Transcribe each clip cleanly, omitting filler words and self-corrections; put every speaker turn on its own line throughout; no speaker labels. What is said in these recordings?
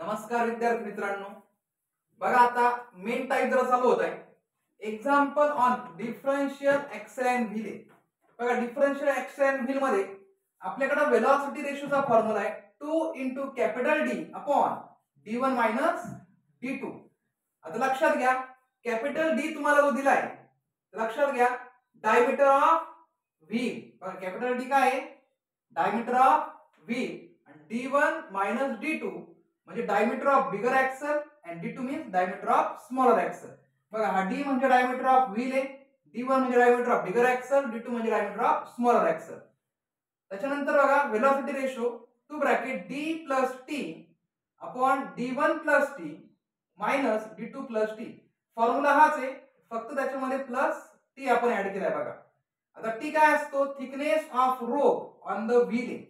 नमस्कार विद्यार्थी मित्रांनो, बघा आता मेन टाइप जरा चालू होत आहे. Example on differential axle and wheel. बघा डिफरन्शियल एक्सेल अँड व्हील मध्ये आपल्याकडे वेलॉसिटी रेशोचा फॉर्म्युला आहे 2 × capital D upon d1 minus d2. आता लक्षात घ्या, कॅपिटल डी तुम्हाला जो दिलाय लक्षात घ्या, डायमीटर ऑफ व्हील. बघा कॅपिटल डी काय आहे, डायमीटर ऑफ व्हील, आणि d1 मायनस d2 म्हणजे diameter of bigger axle and d2 means diameter of smaller axle. बघा हा d म्हणजे डायमीटर ऑफ व्हील आहे, d1 म्हणजे diameter of bigger Excel, d2 म्हणजे डायमीटर ऑफ स्मॉलर एक्सेल. त्याच्यानंतर बघा velocity ratio 2 bracket d plus t upon d1 plus t minus d2 plus t. Formula हाच आहे, फक्त त्याच्यामध्ये प्लस t आपण ऍड केलाय. बघा आता t काय असतो, thickness of rope on the wheel.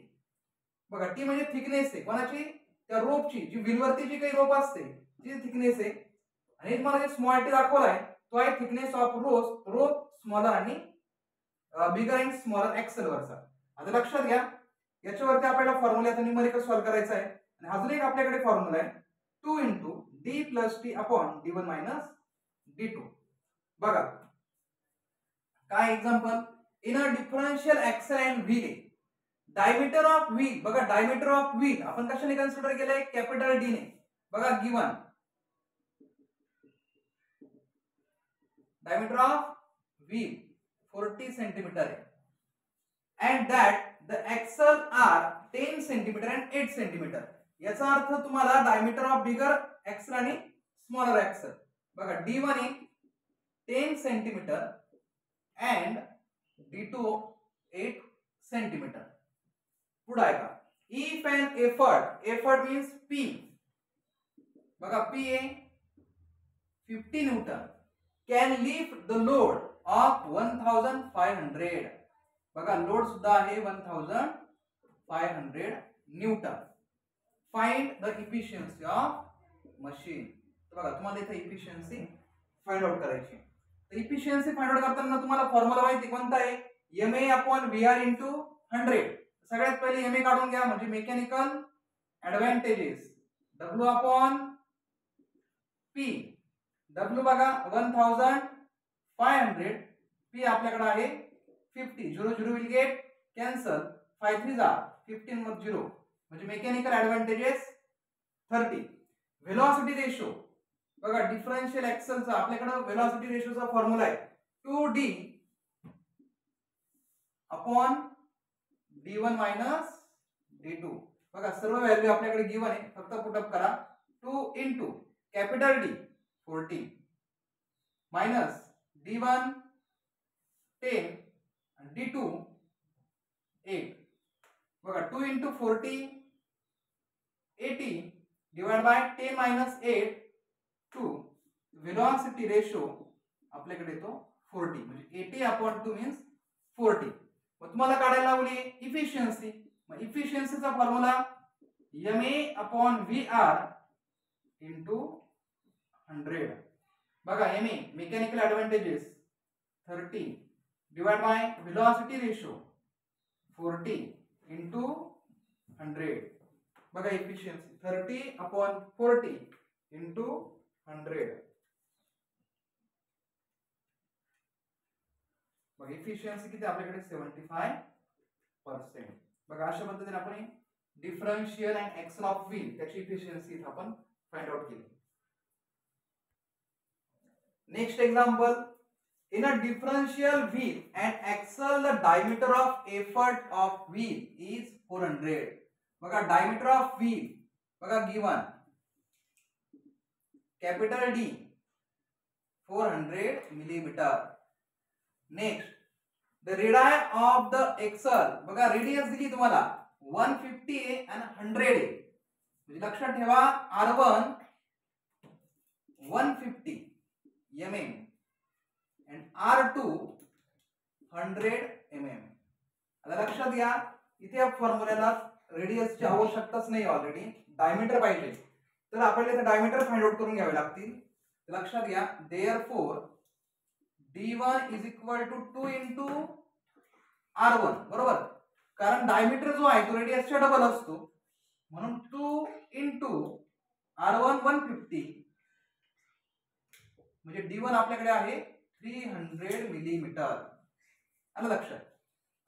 बघा t म्हणजे थिकनेस आहे कोणाची, त्या रोपची, जी व्हीलवरती जी काही रोप असते ती थिकनेस आहे. आणि मला जे स्मॉल टी दाखवलाय तो आहे थिकनेस ऑफ रोप स्मॉलर आणि बिगर अँड स्मॉलर एक्सेल वरचा. आता लक्षात घ्या, याच्यावरती आपल्याला फॉर्म्युल्याचा न्यूमेरिकल सॉल्व्ह करायचा आहे. आणि अजून एक आपल्याकडे फॉर्म्युला आहे 2 × d plus t upon d1 minus d2. बघा काय example, in a differential axle and wheel diameter of wheel. बघा डायमीटर ऑफ व्हील आपण कशाने कन्सिडर केलंय, कॅपिटल डी ने. बघा given diameter of wheel 40 centimetre आहे, and that the axle are 10 centimetre and 8 centimetre. याचा अर्थ तुम्हाला डायमीटर ऑफ बिगर एक्सेल आणि स्मॉलर एक्सेल. बघा d1 आहे 10 सेंटीमीटर अँड d2 8 सेंटीमीटर. पुढे आहे का, if an effort means P. बघा P आहे 50 Newton, can lift the load of 1500. बघा लोड सुद्धा आहे 1500 Newton. Find the efficiency of machine. बघा तुम्हाला इथे इफिशियन्सी फाइंड आउट करायची. तर इफिशियन्सी फाइंड आउट करताना तुम्हाला फॉर्म्युला माहिती कोणता आहे, MA अपॉन VR इंटू 100. सगळ्यात पहिले MA काढून घ्या, म्हणजे mechanical advantages. W upon P. W बघा 1500, P आपल्याकडे आहे 50. 0 0 विल गेट कॅन्सल, 5 3 जा 15 मग 0, म्हणजे मेकॅनिकल ऍडव्हांटेजेस 30. Velocity ratio. बघा डिफरन्शियल एक्सेलचा आपल्याकडे वेलोसिटी रेशोचा फॉर्म्युला आहे 2d upon d1 minus d2. बघा सर्व व्हॅल्यू आपल्याकडे गिवन आहे, फक्त पुटअप करा. 2 × कॅपिटल D 40 मायनस d1 10 आणि d2 8. बघा 2 × 40 80 divide by 10 minus 8 2. Velocity ratio आपल्याकडे तो 40, म्हणजे 80 अपॉन 2 मीन्स 40. मग तुम्हाला काढायला लावली इफिशियन्सी. मग इफिशियन्सीचा formula MA upon VR into 100. बघा MA mechanical advantages 30 divide by velocity ratio 40 into 100. बघा इफिशियन्सी 30 अपॉन 40 इंटू 100. बघा इफिशियन्सी किती आपल्याकडे 75%. बघा अशा पद्धतीने आपण differential and axle of wheel त्याची इफिशियन्सी आपण फाइंड आउट केली. Next example, in a differential wheel and axle the diameter of effort of wheel is 400. बघा डायमीटर ऑफ व्हील बघा given capital D 400 millimetre. Next the radius of the axle. बघा radius दिली तुम्हाला 150 आहे आणि 100 आहे, म्हणजे लक्षात ठेवा R1 150 mm and R2 100 mm. आता लक्षात घ्या, इथे फॉर्म्युल्याला रेडियसची आवश्यकताच नाही, ऑलरेडी डायमीटर पाहिजे, तर आपल्याला इथे डायमीटर फाइंड आउट करून घ्यावे लागतील. लक्षात घ्या, therefore d1 is equal to 2 × R1. बरोबर, कारण डायमीटर जो आहे तो रेडियसच्या डबल असतो, म्हणून 2 × R1 150 म्हणजे D1 आपल्याकडे आहे 300 मिलीमीटर. आलं लक्षात.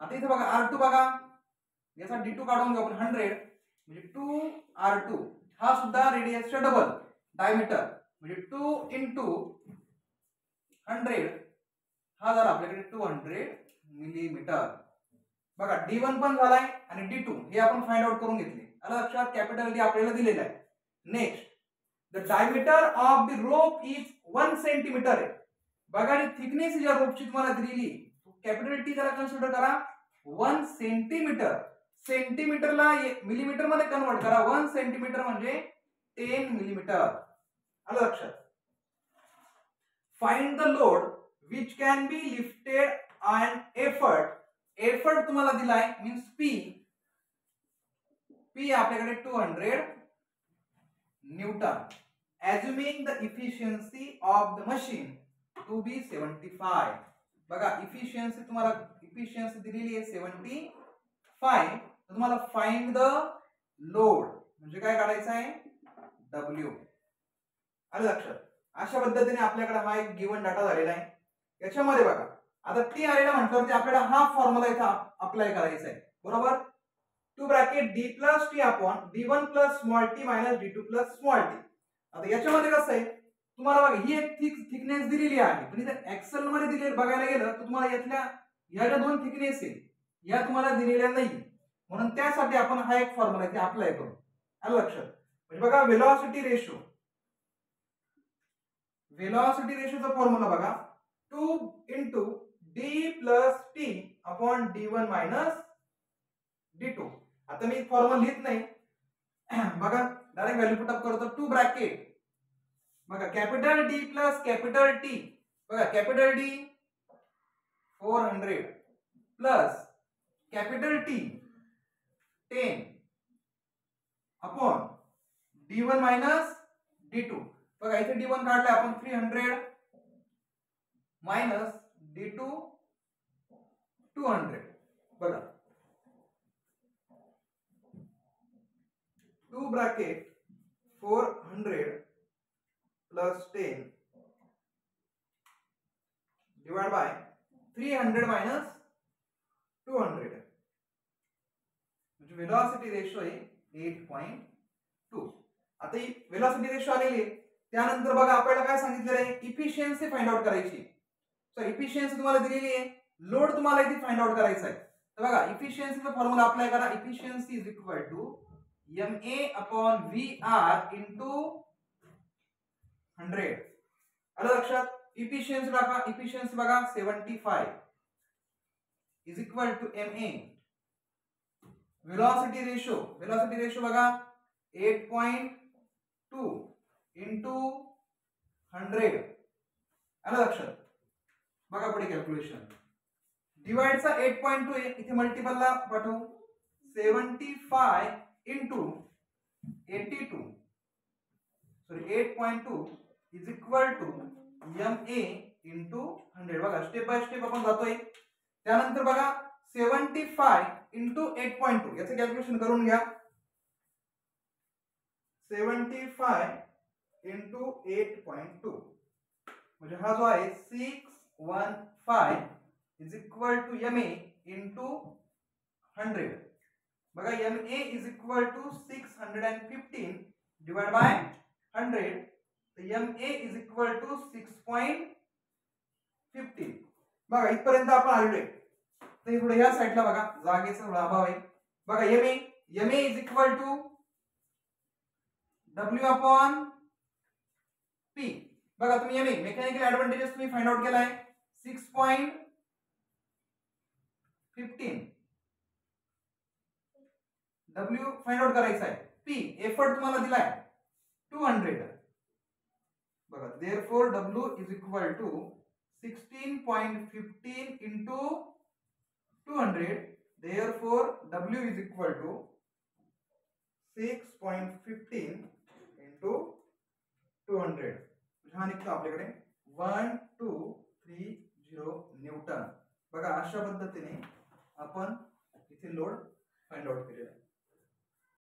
आता इथे बघा R2 बघा, याचा D2 काढून घेऊ आपण 100 म्हणजे 2R2 हा सुद्धा रेडियसचा डबल डायमीटर म्हणजे 2 × 100 हा झाला आपल्याकडे 200 मिलीमीटर. बघा D1 पण झालाय आणि D2 हे आपण फाइंड आउट करून घेतले. आलं लक्षात. कॅपिटल D आपल्याला दिलेला आहे. Next the diameter of the rope is 1 centimetre आहे. बघा थिकनेस या रोपची तुम्हाला दिलेली, कॅपिटल T त्याला कन्सिडर करा 1 सेंटीमीटर. सेंटीमीटरला मिलीमीटर मध्ये कन्वर्ट करा. 1 सेंटीमीटर म्हणजे 10 मिलीमीटर. आलं लक्षात. Find the load which can be lifted and effort. Effort तुम्हाला दिलाय मीन्स P आपल्याकडे 200 Newton. Assuming the efficiency of the machine to be 75. बघा इफिशियन्सी तुम्हाला इफिशियन्सी दिलेली आहे 75. तुम्हाला फाइंड द लोड म्हणजे काय काढायचं आहे W. आलं लक्षात. अशा पद्धतीने आपल्याकडे हा एक गिवन डाटा झालेला आहे. याच्यामध्ये बघा आता T आलेला म्हटल्यावरती आपल्याला हा फॉर्म्युला इथे अप्लाय करायचा आहे. बरोबर. 2 bracket D + T upon D1 + small t - D2 + small t. आता याच्यामध्ये कसं आहे तुम्हाला बघा ही एक थिकनेस दिलेली आहे पण इथे एक्सेल मध्ये दिले बघायला गेलं तर तुम्हाला यातल्या ह्या ज्या दोन थिकनेस आहे या तुम्हाला दिलेल्या नाही. म्हणून त्यासाठी आपण हा एक फॉर्म्युला इथे अप्लाय करू. आलं लक्षात. म्हणजे बघा वेलोसिटी रेशो. वेलोसिटी रेशोचा फॉर्म्युला बघा 2 × D + T upon D1 - D2. आता मी फॉर्म्युला लिहित नाही. बघा डायरेक्ट व्हॅल्यू पुट अप करतो. 2 ब्रॅकेट बघा कॅपिटल D + कॅपिटल T. बघा capital D 400 plus capital T 10 upon D1 - D2. बघा इथे D1 काढले आपण 300 मायनस D2 200. बघा 2 bracket 400 plus 10 divided by 300 minus 200 म्हणजे वेलोसिटी रेशो आहे 8.2. आता ही वेलोसिटी रेशो आलेली आहे. त्यानंतर बघा आपल्याला काय सांगितलेलं आहे इफिशियन्सी फाइंड आउट करायची. तर इफिशियन्सी तुम्हाला दिलेली आहे. लोड तुम्हाला इथे फाइंड आउट करायचा आहे. तर बघा इफिशियन्सीचा फॉर्म्युला अप्लाय करा. Efficiency is equal to MA upon VR into 100. आलं लक्षात. इफिशियन्सी टाका. इफिशियन्सी बघा 75 is equal to MA. Velocity ratio बघा 8.2 इंटू 100. आलं लक्षात. बघा पुढे कॅल्क्युलेशन. डिवाइडचा 8.2 आहे इथे मल्टिपलला पाठवू. 75 into 82 sorry 8.2 is equal to MA into 100. बघा स्टेप बाय स्टेप आपण जातोय. त्यानंतर बघा 75 इंटू 8.2 याचं कॅल्क्युलेशन करून घ्या. 75 इंटू 8.2 म्हणजे हा जो आहे 615 is equal to MA into 100. बघा MA is equal to 615 divide by 100. MA is equal to 6.15. बघा इथपर्यंत आपण आलेलो आहे. तर थोडं या साईडला बघा जागेचा थोडा अभाव आहे. बघा MA is equal to W upon P. बघा तुम्ही MA मेकॅनिकल ऍडव्हांटेजेस तुम्ही फाइंड आउट केलाय 6.15. W फाइंड आउट करायचा आहे. P एफर्ट तुम्हाला दिलाय 200. बघा therefore W is equal to 16.15 into 200. Therefore W is equal to 6.15 into 200. हा निघतो आपल्याकडे 1230 न्यूटन. बघा अशा पद्धतीने आपण इथे लोड फाइंड आउट केलेला आहे.